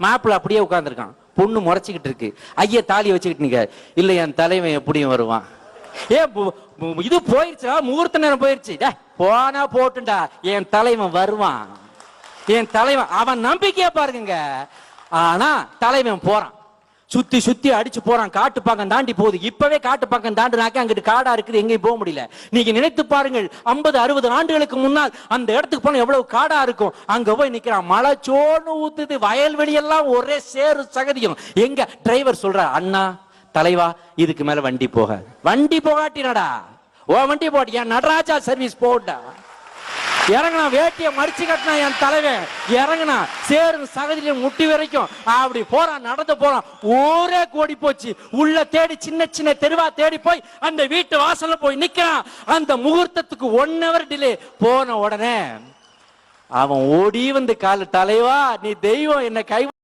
மாப்பிள்ள அப்படியே உட்கார்ந்துருக்கான், பொண்ணு முறைச்சிக்கிட்டு இருக்கு. ஐயா தாலியை வச்சுக்கிட்டு நிக்க, இல்ல என் தலைவன் எப்படியும் வருவான். இது போயிருச்சா, முகூர்த்த நேரம் போயிருச்சு, போனா போட்டுண்டா, என் தலைவன் வருவான், என் தலைவன். அவன் நம்பிக்கையா பாருங்க. ஆனா தலைவன் போறான், சுத்தி சுத்தி அடிச்சு போறான், காட்டு பக்கம் தாண்டி போகுது. இப்பவே காட்டு பக்கம் தாண்டினாக்க அங்கிட்டு காடா இருக்குது, எங்கேயும் போக முடியல. நீங்க நினைத்து பாருங்கள், 50-60 ஆண்டுகளுக்கு முன்னால் அந்த இடத்துக்கு போன எவ்வளவு காடா இருக்கும். அங்க போய் நிக்கிறான், மழை சோன்னு ஊத்துது, வயல்வெளி எல்லாம் ஒரே சேறு சகதியும். எங்க டிரைவர் சொல்றார், அண்ணா தலைவா இதுக்கு மேல வண்டி போகாது. வண்டி போகாட்டினடா, ஓ வண்டி போட்டு என் நடராஜா சர்வீஸ் போட்டா. இறங்கினா, வேட்டிய மடிச்சு கட்டினா என் தலைவன், இறங்கினா சேரு சகதியில முட்டி வரைக்கும் அப்படி போறான், நடந்து போறான். ஊரே கூடி போச்சு. உள்ள தேடி சின்ன சின்ன தெருவா தேடி போய் அந்த வீட்டு வாசல்ல போய் நிக்கிறான். அந்த முகூர்த்தத்துக்கு 1 hour டிலே. போன உடனே அவன் ஓடி வந்து, கால தலைவா நீ தெய்வம், என்ன கை